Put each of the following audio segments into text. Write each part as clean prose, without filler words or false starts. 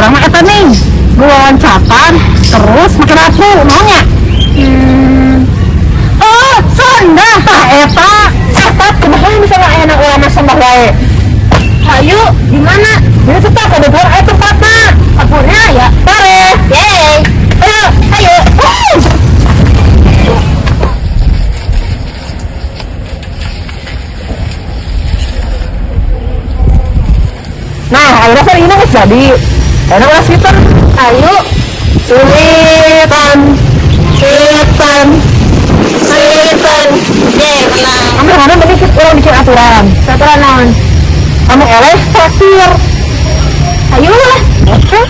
orang mah eta nih gua loncatan terus makin aku maunya oh sonda tah eta kebetulan bisa nggak enak ulama sembah wae ayo gimana ini tetap ada buat air tempatnya apunnya ya tarik yeay ayo nah akhirnya kan ini nggak jadi enak lah sih ayo sulitan yeay menang kamu bikin aturan naon kamu oleh traktir ayo lah oke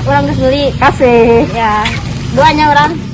Orang geus beli kasih ya duanya orang